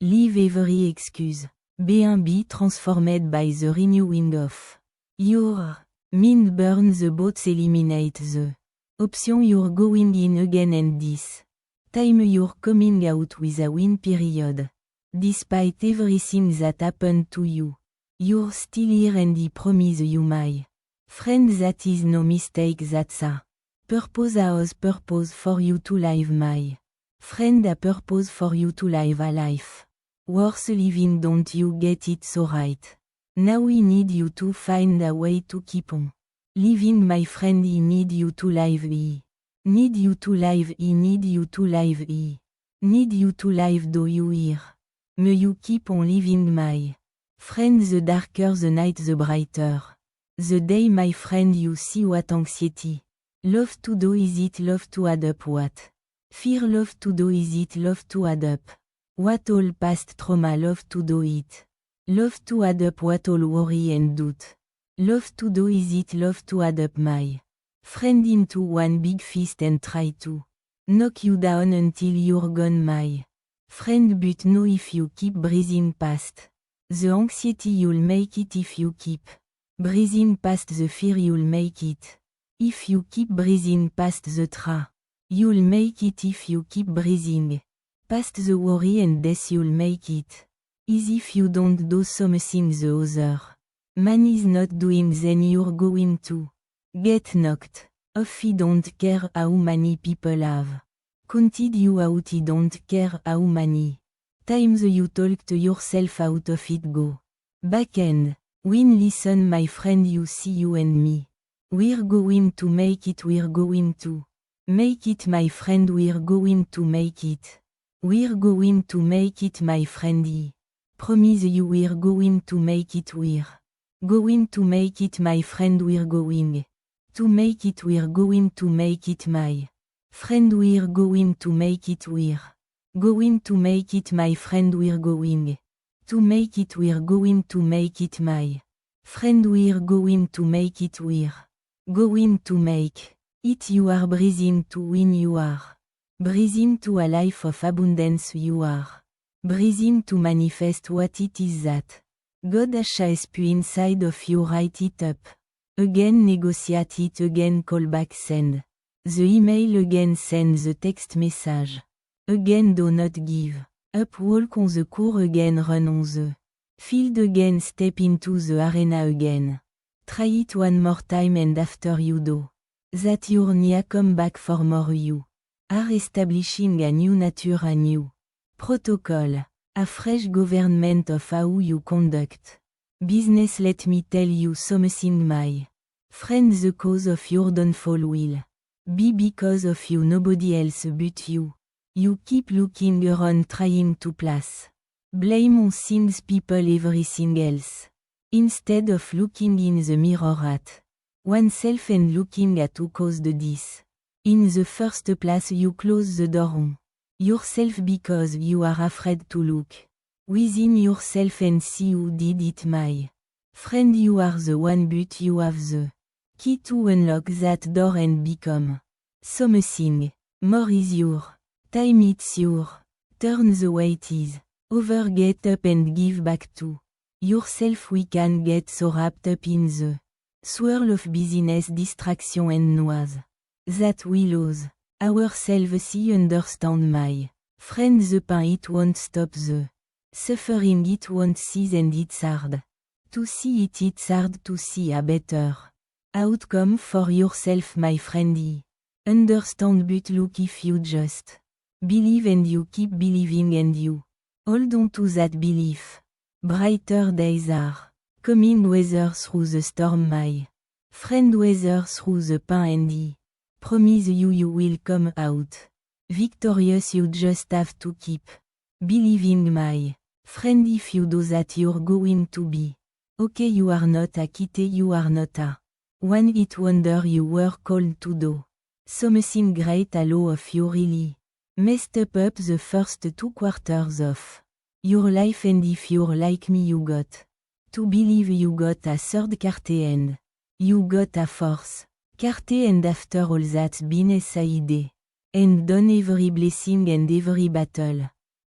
Leave every excuse. Be transformed by the renewing of your mind. Burn the boats, eliminate the option you're going in again, and this time you're coming out with a win period. Despite everything that happened to you, you're still here, and I promise you, my friend, that is no mistake. That's a purpose. Has purpose for you to live, my friend. A purpose for you to live a life worth living. Don't you get it so right? Now we need you to find a way to keep on living, my friend. I need you to live. I need you to live. I need you to live. I need you to live. Do you hear? May you keep on living, my friend. The darker the night, the brighter the day, my friend. You see what anxiety love to do. Is it love to add up? What fear love to do? Is it love to add up? What all past trauma love to do? It love to add up. What all worry and doubt love to do? Is it love to add up, my friend, into one big fist and try to knock you down until you're gone, my friend. But no, if you keep breathing past the anxiety, you'll make it. If you keep breathing past the fear, you'll make it. If you keep breathing past the you'll make it. If you keep breathing past the worry and death, you'll make it. Is if you don't do something the other man is not doing, then you're going to get knocked off. I don't care how many people have counted you out. I don't care how many times you talked yourself out of it. Go back and win. Listen, my friend, you see, you and me, we're going to make it. We're going to make it, my friend. We're going to make it. We're going to make it, my friend. I promise you, we're going to make it. We're going to make it, my friend. We're going to make it. We're going to make it, my friend. We're going to make it. We're going to make it, my friend. We're going to make it. We're going to make it, my friend. We're going to make it. We're going to make it. You are breathing to win. You are breathing to a life of abundance. You are breathing to manifest what it is that God has put inside of you. Write it up again, negotiate it again, call back, send the email again, send the text message again. Do not give up. Walk on the court again, run on the field again, step into the arena again. Try it one more time, and after you do that, your nia come back for more. You are establishing a new nature, a new protocol, a fresh government of how you conduct business. Let me tell you something, my friend. The cause of your downfall will be because of you, nobody else but you. You keep looking around, trying to place blame on things, people, everything else, instead of looking in the mirror at oneself and looking at who caused this. In the first place, you close the door on yourself because you are afraid to look within yourself and see who did it, my friend. You are the one, but you have the key to unlock that door and become something more. Is your time. It's your turn. The wait is over. Get up and give back to yourself. We can get so wrapped up in the swirl of business, distraction and noise that we lose ourselves. I understand, my friend. The pain, it won't stop the suffering. It won't cease, and it's hard to see it. It's hard to see a better outcome for yourself, my friend. I understand, but look, if you just believe and you keep believing and you hold on to that belief, brighter days are coming. Weather through the storm, my friend. Weather through the pain, and I promise you, you will come out victorious. You just have to keep believing, my friend. If you do that, you're going to be okay. You are not a kitty. You are not a one-hit wonder. You were called to do something great. All of you really messed up the first 2 quarters of your life, and if you're like me, you got to believe. You got a third carte and you got a fourth carte, and after all that's been said and done, every blessing and every battle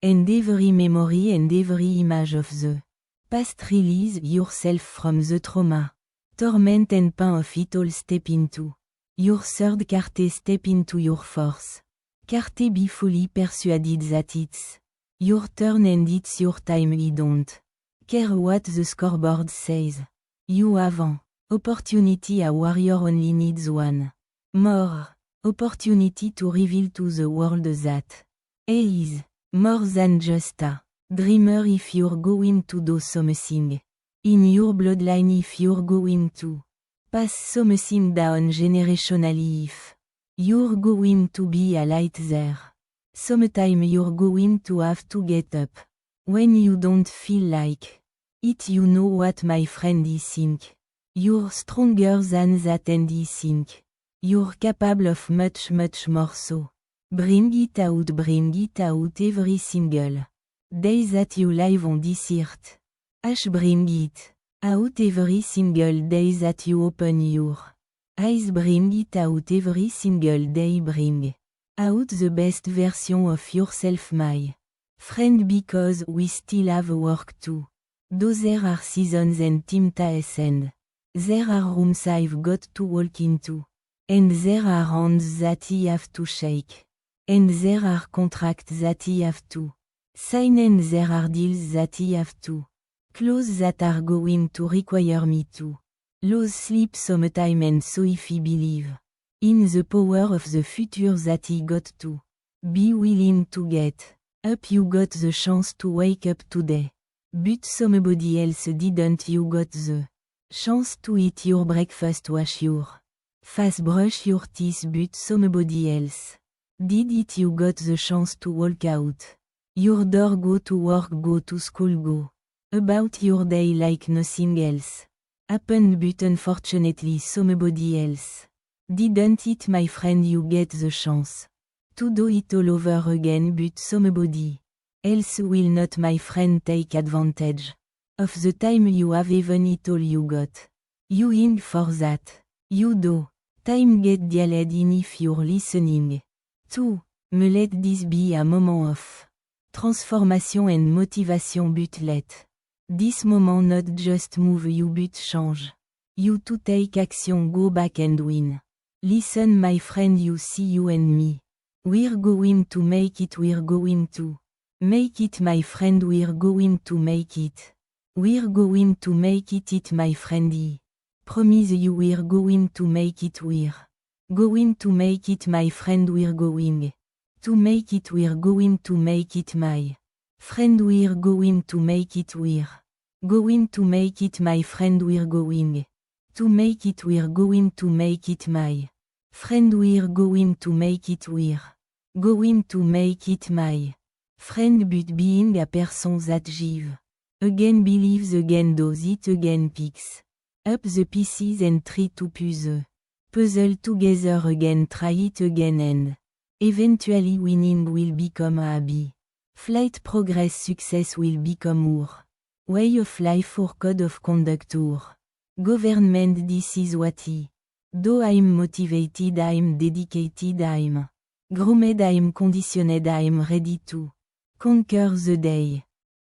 and every memory and every image of the past release yourself from the trauma, torment and pain of it all. Step into your third carte. Step into your force. Carte be fully persuaded that it's your turn and it's your time. You don't care what the scoreboard says. You have an opportunity. A warrior only needs one more opportunity to reveal to the world that he is more than just a dreamer. If you're going to do something in your bloodline, if you're going to pass something down generationally, if you're going to be a light there, sometime you're going to have to get up when you don't feel like it. You know what, my friend? I think you're stronger than that, and I think you're capable of much more. So bring it out every single day that you live on this earth. Bring it out every single day that you open your eyes. Bring it out every single day. Bring out the best version of yourself, my friend, because we still have work to do. There are seasons and times, and there are rooms I've got to walk into, and there are hands that I have to shake, and there are contracts that I have to sign, and there are deals that I have to close that are going to require me to lose sleep sometime. And so if I believe in the power of the future, that I got to be willing to get up. You got the chance to wake up today, but somebody else didn't. You got the chance to eat your breakfast, wash your face, brush your teeth, but somebody else did it. You got the chance to walk out your door, go to work, go to school, go about your day like nothing else happened, but unfortunately somebody else didn't it. My friend, you get the chance to do it all over again, but somebody else will not, my friend. Take advantage of the time you have, even it all you got. You ing for that. You do. Time get dialed in if you're listening to me. Let this be a moment of transformation and motivation, but let this moment not just move you but change you to take action. Go back and win. Listen, my friend, you see, you and me, we're going to make it. We're going to make it, my friend. We're going to make it. We're going to make it, my friend. I promise you we're going to make it. We're going to make it, my friend. We're going to make it. We're going to make it, my friend. We're going to make it. We're going to make it, my friend. We're going to make it. We're going to make it, my friend. We're going to make it. We're going to make it, my friend. But being a person that give again, believes again, does it again, picks up the pieces and try to put the puzzle together again, try it again, and eventually winning will become a habit. Flight progress, success will become our way of life or code of conduct or government. This is what I do. I'm motivated, I'm dedicated, I'm groomed, I'm conditioned, I'm ready to conquer the day.